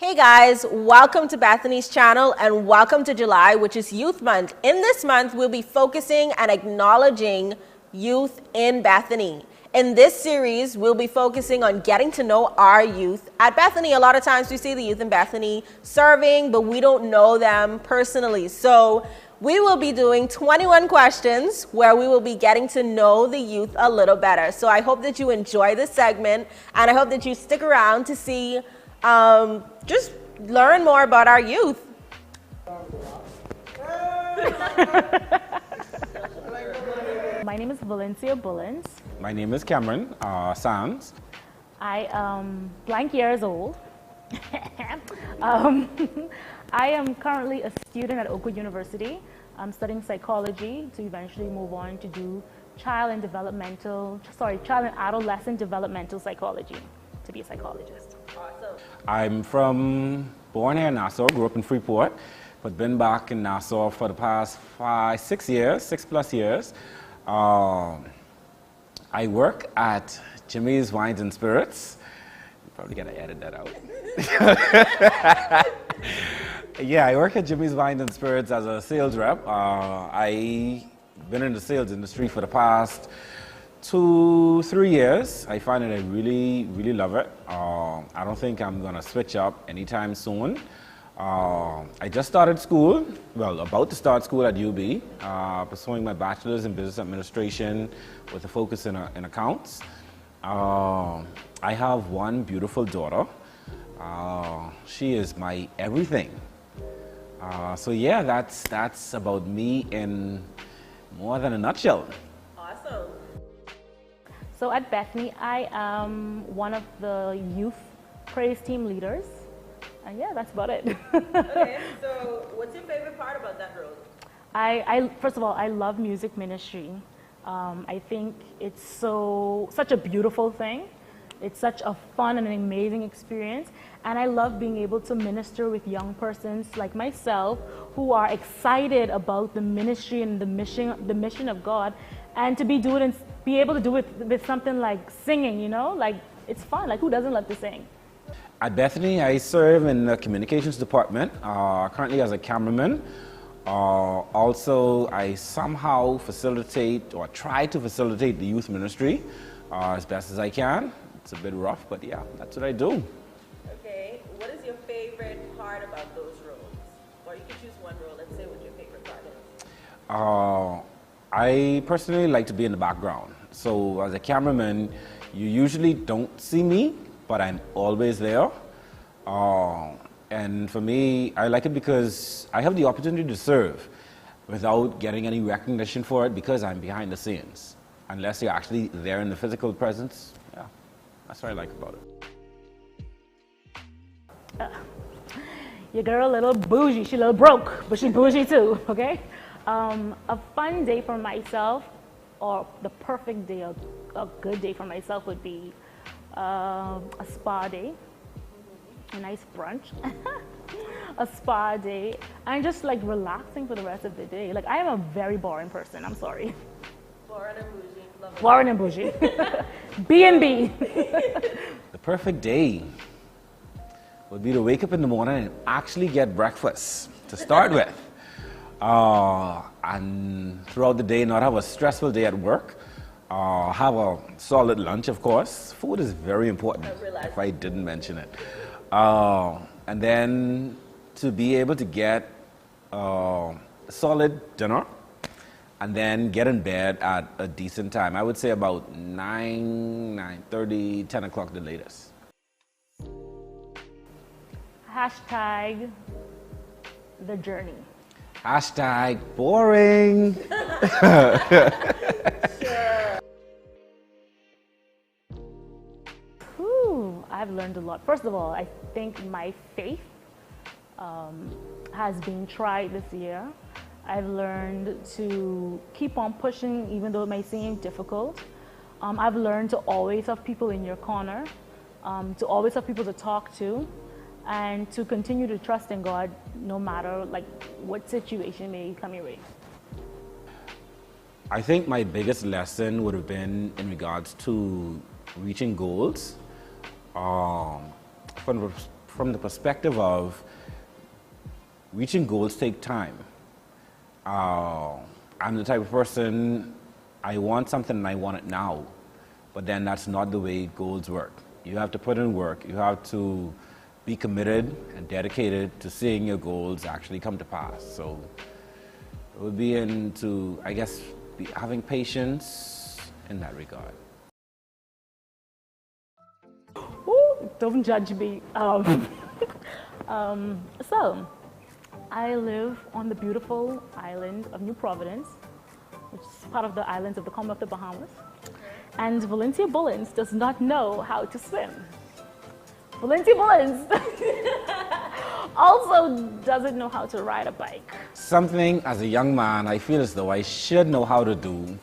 Hey guys, welcome to Bethany's channel and welcome to July, which is Youth Month. In this month, we'll be focusing and acknowledging youth in Bethany. In this series, we'll be focusing on getting to know our youth at Bethany. A lot of times we see the youth in Bethany serving, but we don't know them personally. So we will be doing 21 questions where we will be getting to know the youth a little better. So I hope that you enjoy this segment and I hope that you stick around to see just learn more about our youth. My name is Valencia Bullens. My name is Cameron Sands. I am blank years old. I am currently a student at Oakwood University. I'm studying psychology to eventually move on to do child and adolescent developmental psychology, to be a psychologist. Awesome. I'm born here in Nassau, grew up in Freeport, but been back in Nassau for the past 6 plus years. I work at Jimmy's Wines and Spirits. You probably gotta edit that out. Yeah, I work at Jimmy's Wines and Spirits as a sales rep. I've been in the sales industry for the past 2-3 years. I find that I really love it. I don't think I'm gonna switch up anytime soon. I just started school, about to start school at UB, pursuing my bachelor's in business administration with a focus in accounts. I have one beautiful daughter. She is my everything. So yeah, that's about me in more than a nutshell. Awesome. So at Bethany, I am one of the youth praise team leaders. And yeah, that's about it. Okay, so what's your favorite part about that role? First of all, I love music ministry. I think it's such a beautiful thing. It's such a fun and an amazing experience. And I love being able to minister with young persons like myself who are excited about the ministry and the mission of God, and to be able to do it with something like singing, you know? Like, it's fun. Like, who doesn't love to sing? At Bethany, I serve in the communications department, currently as a cameraman. Also, I somehow facilitate or try to facilitate the youth ministry as best as I can. It's a bit rough, but yeah, that's what I do. Okay, what is your favorite part about those roles? Or you could choose one role. Let's say what your favorite part is. I personally like to be in the background. So as a cameraman, you usually don't see me, but I'm always there. And for me, I like it because I have the opportunity to serve without getting any recognition for it because I'm behind the scenes. Unless you're actually there in the physical presence, yeah, that's what I like about it. Your girl a little bougie, she a little broke, but she bougie too, okay? A fun day for myself, or the perfect day, a good day for myself would be a spa day, a nice brunch, a spa day, and just like relaxing for the rest of the day. Like, I am a very boring person, I'm sorry. Boring and bougie. Love it. Boring and bougie. B&B. The perfect day would be to wake up in the morning and actually get breakfast to start with. And throughout the day, not have a stressful day at work. Have a solid lunch, of course. Food is very important, if I didn't mention it. And then to be able to get a solid dinner and then get in bed at a decent time. I would say about 9:30, 10 o'clock the latest. Hashtag the journey. Hashtag boring. I've learned a lot. First of all, I think my faith has been tried this year. I've learned to keep on pushing even though it may seem difficult. I've learned to always have people in your corner, to always have people to talk to, and to continue to trust in God no matter like what situation may come your way. I think my biggest lesson would have been in regards to reaching goals. From from the perspective of reaching goals take time. I'm the type of person, I want something and I want it now, but then that's not the way goals work. You have to put in work. You have to be committed and dedicated to seeing your goals actually come to pass. So it would be into, I guess, having patience in that regard. Ooh, don't judge me. So, I live on the beautiful island of New Providence, which is part of the islands of the Commonwealth of the Bahamas. And Valencia Bullens does not know how to swim. Valencia Bullens also doesn't know how to ride a bike. Something as a young man I feel as though I should know how to do,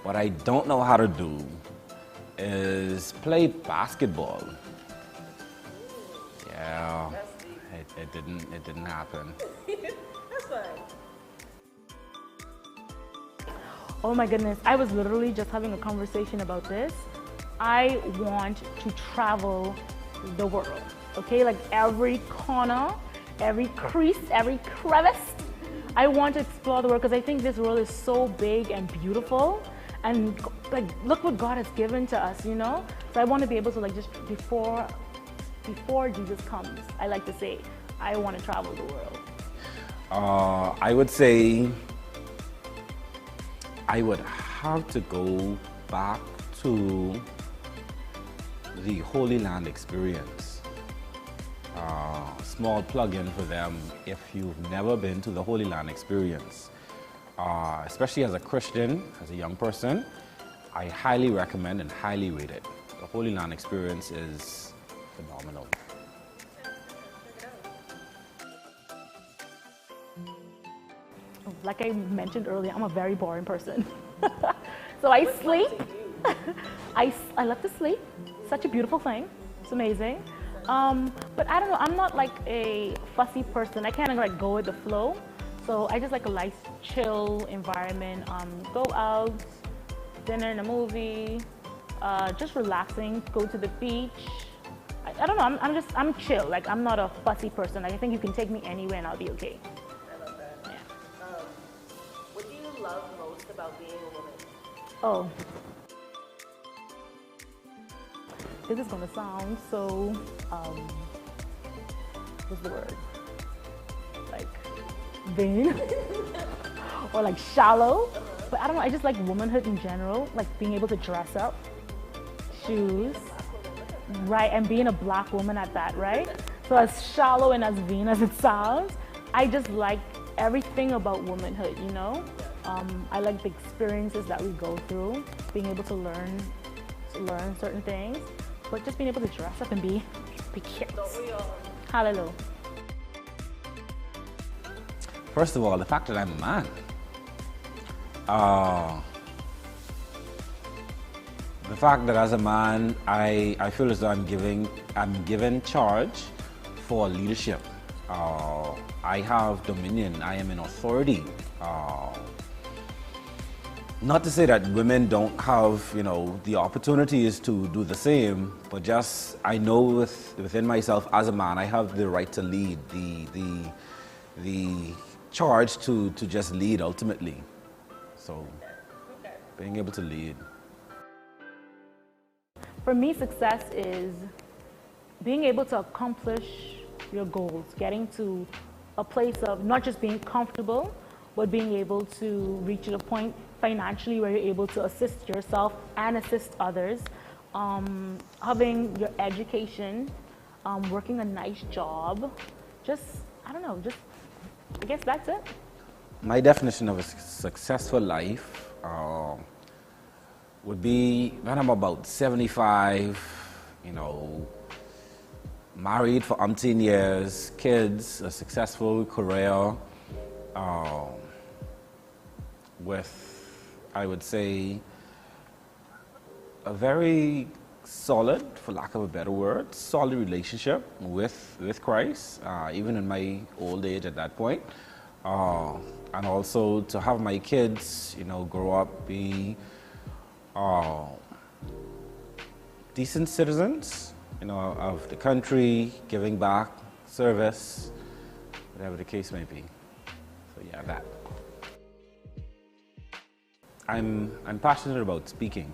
what I don't know how to do is play basketball. Yeah, it didn't happen. That's fine. Oh my goodness, I was literally just having a conversation about this. I want to travel the world, okay? Like every corner, every crease, every crevice. I want to explore the world because I think this world is so big and beautiful. And like, look what God has given to us, you know? So I want to be able to like just before Jesus comes, I like to say, I want to travel the world. I would say I would have to go back to the Holy Land experience. Small plug-in for them if you've never been to the Holy Land experience. Especially as a Christian, as a young person, I highly recommend and highly rate it. The Holy Land experience is phenomenal. Like I mentioned earlier, I'm a very boring person. So I sleep. I love to sleep. Such a beautiful thing. It's amazing. But I don't know, I'm not like a fussy person. I kind of like go with the flow. So I just like a nice chill environment. Go out, dinner and a movie, just relaxing, go to the beach. I don't know, I'm chill. Like I'm not a fussy person. Like I think you can take me anywhere and I'll be okay. I love that. Yeah. What do you love most about being a woman? Oh. This is gonna sound so, what's the word? Like vain or like shallow. But I don't know, I just like womanhood in general, like being able to dress up, shoes, right, and being a black woman at that, right? So as shallow and as vain as it sounds, I just like everything about womanhood, you know? I like the experiences that we go through, being able to learn certain things, but just being able to dress up and be cute. Hallelujah. First of all, the fact that I'm a man. The fact that as a man, I feel as though I'm given charge for leadership. I have dominion. I am in authority. Not to say that women don't have, you know, the opportunities to do the same, but just I know within myself as a man, I have the right to lead, the charge to just lead ultimately. So, being able to lead. For me, success is being able to accomplish your goals, getting to a place of not just being comfortable, but being able to reach a point financially where you're able to assist yourself and assist others, having your education, working a nice job, just, I don't know, just, I guess that's it. My definition of a successful life would be when I'm about 75, you know, married for umpteen years, kids, a successful career, with, I would say, a very solid, for lack of a better word, solid relationship with Christ, even in my old age at that point. And also to have my kids, you know, grow up, be decent citizens, you know, of the country, giving back service, whatever the case may be. So yeah, that. I'm passionate about speaking.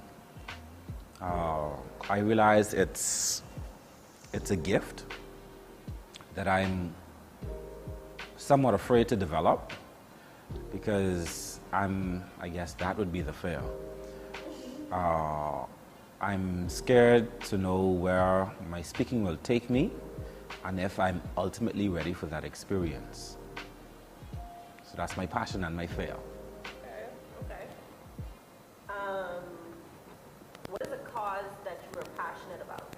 I realize it's a gift that I'm somewhat afraid to develop because I guess that would be the fear. I'm scared to know where my speaking will take me and if I'm ultimately ready for that experience. So that's my passion and my fear. Okay. What is a cause that you are passionate about?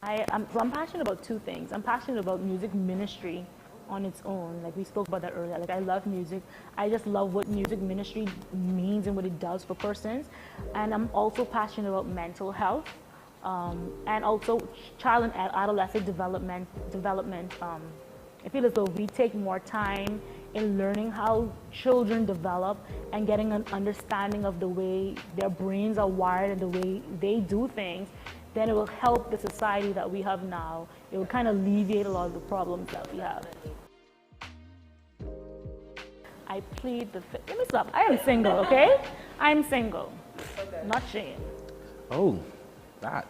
I'm passionate about two things. I'm passionate about music ministry on its own. Like we spoke about that earlier. Like I love music. I just love what music ministry means and what it does for persons. And I'm also passionate about mental health and also child and adolescent development. I feel as though we take more time in learning how children develop and getting an understanding of the way their brains are wired and the way they do things, then it will help the society that we have now. It will kind of alleviate a lot of the problems that we have. I plead the fifth. Let me stop. I am single, okay? I'm single. Okay. Not Shane. Oh, that.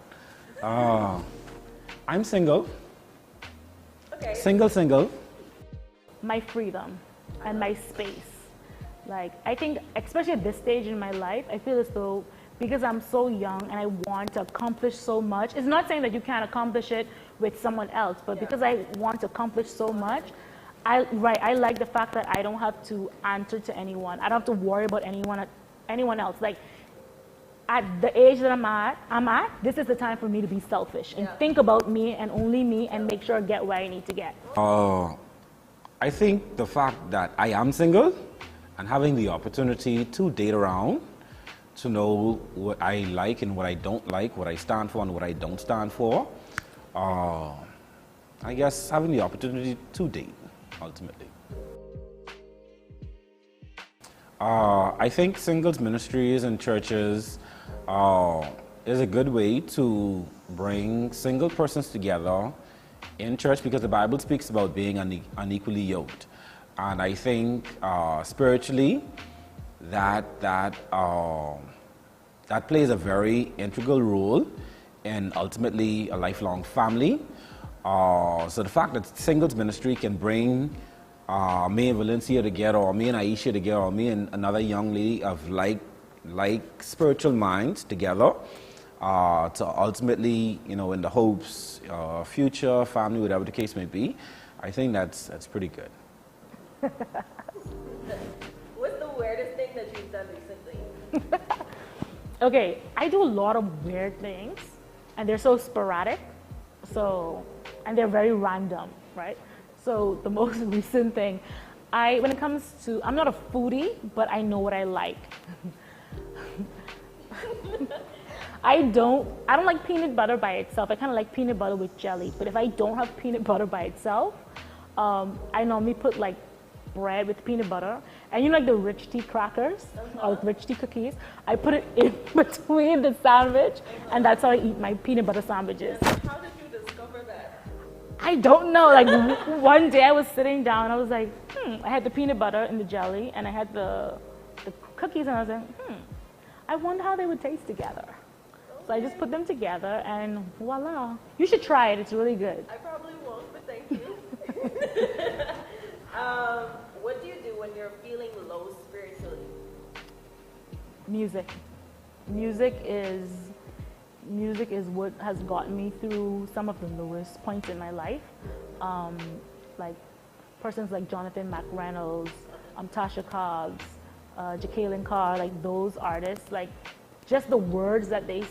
I'm single. Okay. Single. My freedom and my space. Like, I think, especially at this stage in my life, I feel as though because I'm so young and I want to accomplish so much, it's not saying that you can't accomplish it with someone else, but because I want to accomplish so much, I like the fact that I don't have to answer to anyone. I don't have to worry about anyone else. Like, at the age that I'm at, this is the time for me to be selfish and think about me and only me and make sure I get where I need to get. I think the fact that I am single and having the opportunity to date around, to know what I like and what I don't like, what I stand for and what I don't stand for, I guess having the opportunity to date, ultimately. I think singles ministries and churches is a good way to bring single persons together in church because the Bible speaks about being unequally yoked. And I think spiritually that plays a very integral role in ultimately a lifelong family. So the fact that singles ministry can bring me and Valencia together, or me and Aisha together, or me and another young lady of like spiritual minds together, to ultimately, in the hopes, future, family, whatever the case may be, I think that's pretty good. What's the weirdest thing that you've done recently? Okay, I do a lot of weird things, and they're so sporadic, and they're very random, right? So the most recent thing, when it comes to, I'm not a foodie, but I know what I like. I don't like peanut butter by itself. I kind of like peanut butter with jelly, but if I don't have peanut butter by itself, I normally put like bread with peanut butter, and like the rich tea crackers or rich tea cookies, I put it in between the sandwich, and that's how I eat my peanut butter sandwiches. How did you discover that? I don't know. Like one day I was sitting down, I was like, I had the peanut butter and the jelly, and I had the cookies, and I was like, I wonder how they would taste together. So I just put them together, and voila. You should try it. It's really good. I probably won't, but thank you. What do you do when you're feeling low spiritually? Music. Music is what has gotten me through some of the lowest points in my life. Like persons like Jonathan McReynolds, Tasha Cobbs, Jacqueline Carr, like those artists, like just the words that they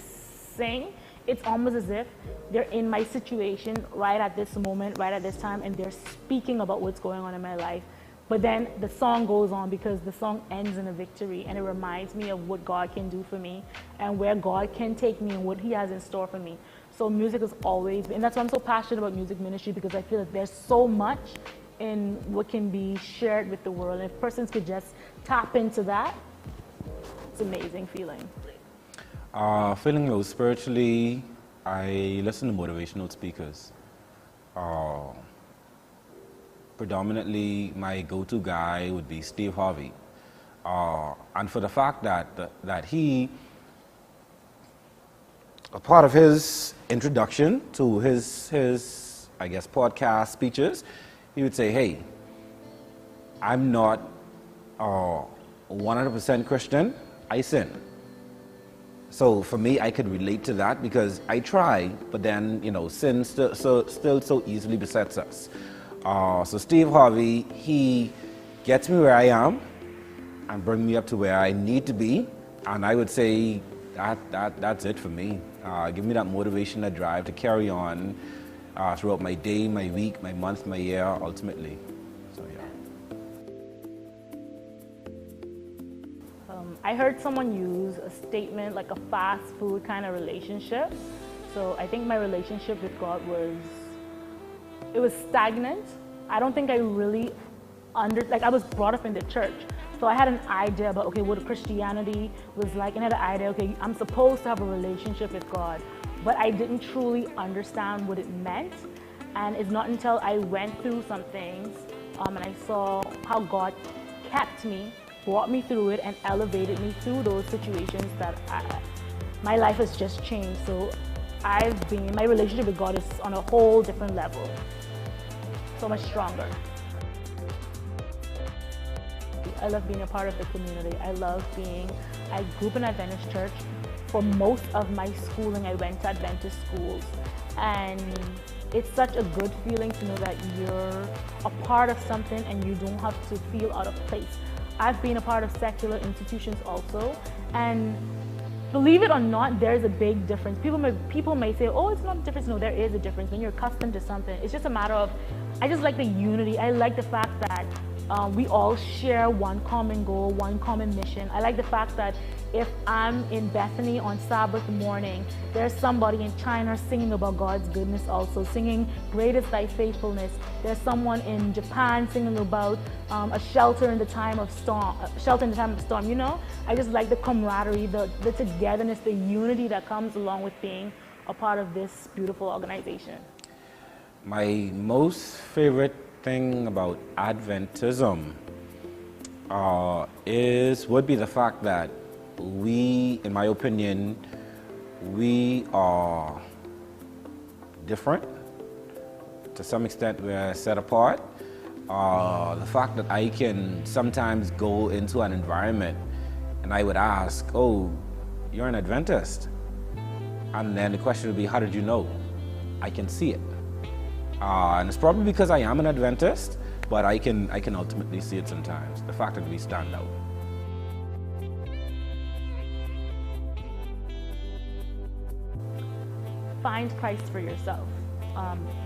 sing, it's almost as if they're in my situation right at this moment, right at this time, and they're speaking about what's going on in my life. But then the song goes on because the song ends in a victory, and it reminds me of what God can do for me and where God can take me and what He has in store for me. So music has always been, and that's why I'm so passionate about music ministry, because I feel that there's so much in what can be shared with the world. And if persons could just tap into that, it's an amazing feeling. Feeling low spiritually, I listen to motivational speakers. predominantly my go-to guy would be Steve Harvey. And for the fact that he, a part of his introduction to his I guess podcast speeches, he would say, hey, I'm not 100% Christian, I sin. So for me, I could relate to that because I try, but then, sin still so easily besets us. So Steve Harvey, he gets me where I am and bring me up to where I need to be. And I would say that's it for me. Give me that motivation, that drive to carry on throughout my day, my week, my month, my year, ultimately. So yeah. I heard someone use a statement like a fast food kind of relationship. So I think my relationship with God was stagnant. I don't think I really I was brought up in the church. So I had an idea about, okay, what Christianity was like, and I had an idea, okay, I'm supposed to have a relationship with God, but I didn't truly understand what it meant. And it's not until I went through some things and I saw how God kept me, brought me through it, and elevated me through those situations that my life has just changed. So my relationship with God is on a whole different level, so much stronger. I love being a part of the community. I grew up in Adventist church. For most of my schooling, I went to Adventist schools. And it's such a good feeling to know that you're a part of something and you don't have to feel out of place. I've been a part of secular institutions also. And believe it or not, there's a big difference. People may say, oh, it's not a difference. No, there is a difference. When you're accustomed to something, it's just a matter of, I just like the unity. I like the fact that we all share one common goal, one common mission. I like the fact that if I'm in Bethany on Sabbath morning, there's somebody in China singing about God's goodness also, singing Great is Thy Faithfulness. There's someone in Japan singing about a shelter in the time of storm, I just like the camaraderie, the togetherness, the unity that comes along with being a part of this beautiful organization. My most favorite thing about Adventism would be the fact that we, in my opinion, we are different. To some extent, we're set apart. The fact that I can sometimes go into an environment and I would ask, oh, you're an Adventist. And then the question would be, how did you know? I can see it. And it's probably because I am an Adventist, but I can ultimately see it sometimes, the fact that we stand out. Find Christ for yourself,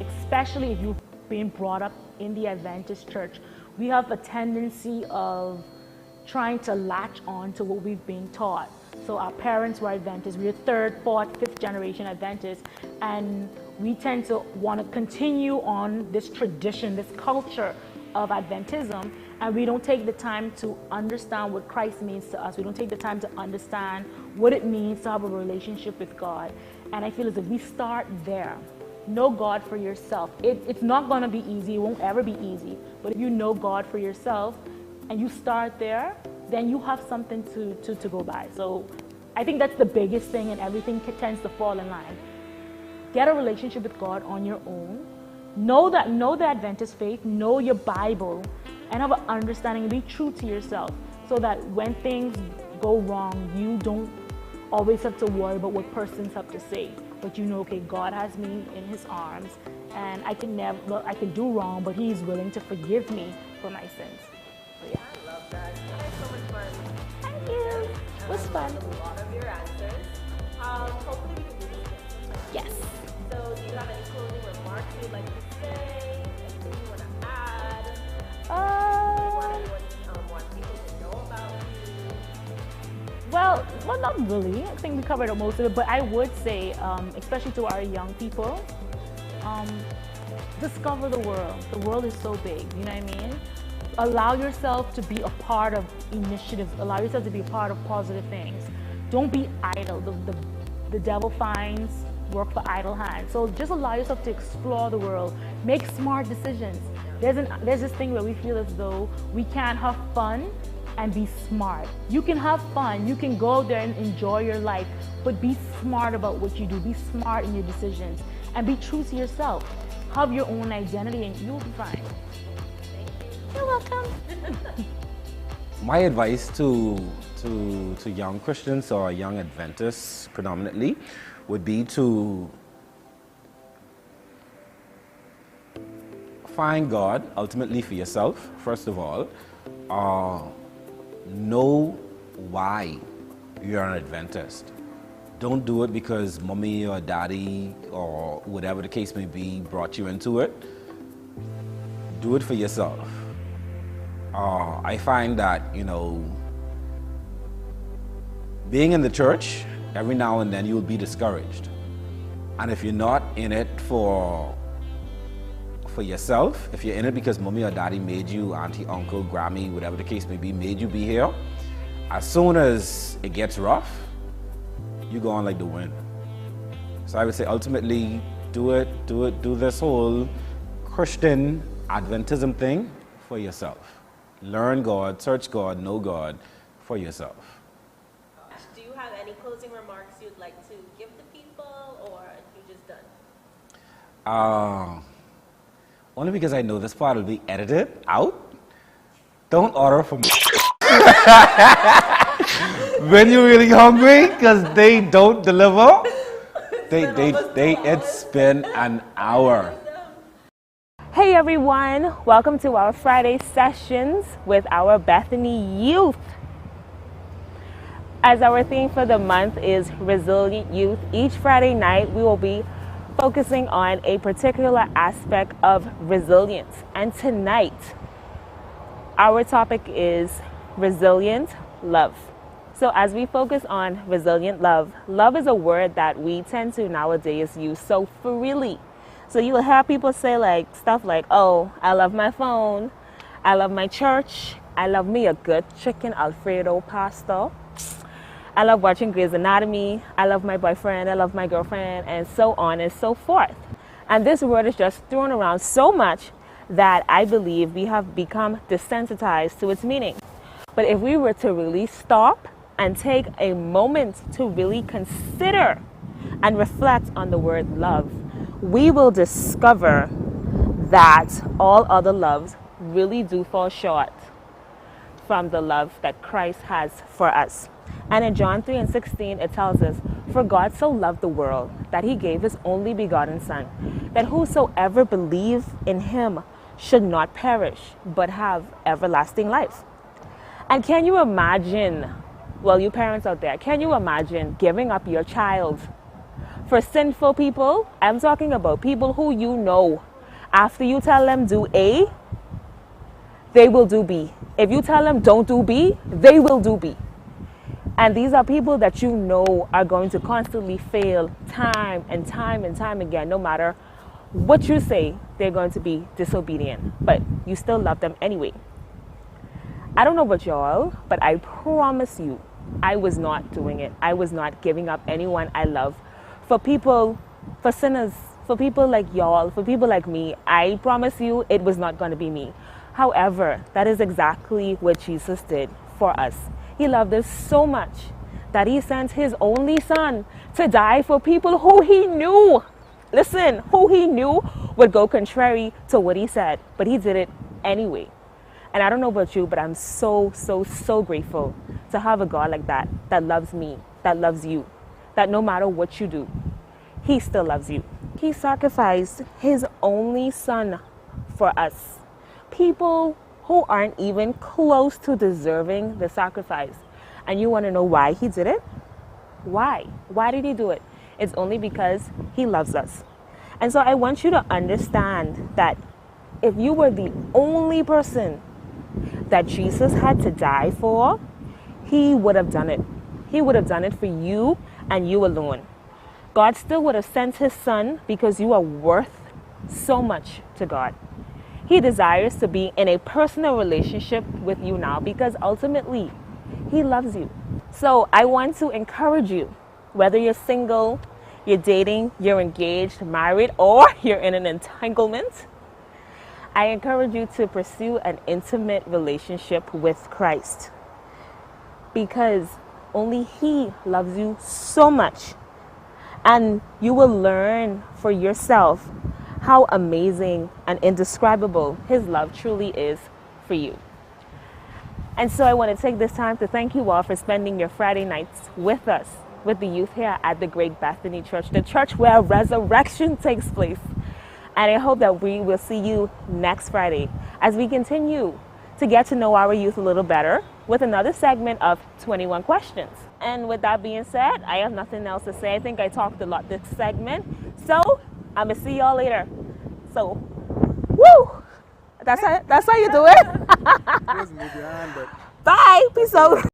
especially if you've been brought up in the Adventist church. We have a tendency of trying to latch on to what we've been taught. So our parents were Adventists, we're third, fourth, fifth generation Adventists, and we tend to want to continue on this tradition, this culture of Adventism, and we don't take the time to understand what Christ means to us. We don't take the time to understand what it means to have a relationship with God. And I feel as if we start there. Know God for yourself. It's not going to be easy. It won't ever be easy. But if you know God for yourself and you start there, then you have something to go by. So I think that's the biggest thing, and everything tends to fall in line. Get a relationship with God on your own. Know the Adventist faith, know your Bible, and have an understanding, and be true to yourself so that when things go wrong, you don't always have to worry about what persons have to say. But you know, okay, God has me in his arms, and I can do wrong, but he's willing to forgive me for my sins. So yeah. I love that. That was so much fun. Thank you. It was fun. A lot of your answers. Hopefully we can do this again sometime. Yes. So do you have any closing remarks you'd like to say? Anything you want to add? Want people to know about you? Well, not really. I think we covered most of it, but I would say, especially to our young people, discover the world. The world is so big, you know what I mean? Allow yourself to be a part of initiatives. Allow yourself to be a part of positive things. Don't be idle. The devil finds work for idle hands. So just allow yourself to explore the world. Make smart decisions. There's this thing where we feel as though we can't have fun and be smart. You can have fun, you can go out there and enjoy your life, but be smart about what you do. Be smart in your decisions and be true to yourself. Have your own identity and you'll be fine. Thank you. You're welcome. My advice to young Christians or young Adventists predominantly would be to find God ultimately for yourself, first of all. Know why you're an Adventist. Don't do it because mommy or daddy or whatever the case may be brought you into it. Do it for yourself. I find that, being in the church, every now and then you'll be discouraged. And if you're not in it for yourself, if you're in it because mommy or daddy made you, auntie, uncle, Grammy, whatever the case may be, made you be here, as soon as it gets rough, you go on like the wind. So I would say ultimately do this whole Christian Adventism thing for yourself. Learn God, search God, know God for yourself. Do you have any closing remarks you'd like to give the people, or are you just done? Only because I know this part will be edited out. Don't order from when you're really hungry, because they don't deliver. It's been an hour. Hey everyone, welcome to our Friday sessions with our Bethany youth. As our theme for the month is resilient youth, each Friday night we will be focusing on a particular aspect of resilience. And tonight, our topic is resilient love. So as we focus on resilient love, love is a word that we tend to nowadays use so freely. So you will have people say stuff like, oh, I love my phone, I love my church, I love me a good chicken Alfredo pasta, I love watching Grey's Anatomy, I love my boyfriend, I love my girlfriend, and so on and so forth. And this word is just thrown around so much that I believe we have become desensitized to its meaning. But if we were to really stop and take a moment to really consider and reflect on the word love, we will discover that all other loves really do fall short from the love that Christ has for us. And in John 3:16, it tells us, "For God so loved the world that he gave his only begotten Son, that whosoever believes in him should not perish, but have everlasting life." And can you imagine, well, you parents out there, can you imagine giving up your child for sinful people? I'm talking about people who you know, after you tell them do A, they will do B. If you tell them don't do B, they will do B. And these are people that you know are going to constantly fail time and time and time again. No matter what you say, they're going to be disobedient, but you still love them anyway. I don't know about y'all, but I promise you, I was not doing it. I was not giving up anyone I love for people, for sinners, for people like y'all, for people like me. I promise you it was not going to be me. However, that is exactly what Jesus did for us. He loved us so much that he sent his only Son to die for people who he knew, listen, who he knew would go contrary to what he said, but he did it anyway. And I don't know about you, but I'm so, so, so grateful to have a God like that, that loves me, that loves you, that no matter what you do, he still loves you. He sacrificed his only Son for us. People who aren't even close to deserving the sacrifice. And you want to know why he did it? Why? Why did he do it? It's only because he loves us. And so I want you to understand that if you were the only person that Jesus had to die for, he would have done it. He would have done it for you and you alone. God still would have sent his Son because you are worth so much to God. He desires to be in a personal relationship with you now because ultimately he loves you. So I want to encourage you, whether you're single, you're dating, you're engaged, married, or you're in an entanglement, I encourage you to pursue an intimate relationship with Christ, because only He loves you so much, and you will learn for yourself how amazing and indescribable His love truly is for you. And so I want to take this time to thank you all for spending your Friday nights with us, with the youth here at the Great Bethany Church, the church where resurrection takes place. And I hope that we will see you next Friday as we continue to get to know our youth a little better with another segment of 21 Questions. And with that being said, I have nothing else to say. I think I talked a lot this segment. So I'm going to see y'all later. So, woo! That's how you do it. Just move your hand, but Bye. Peace out.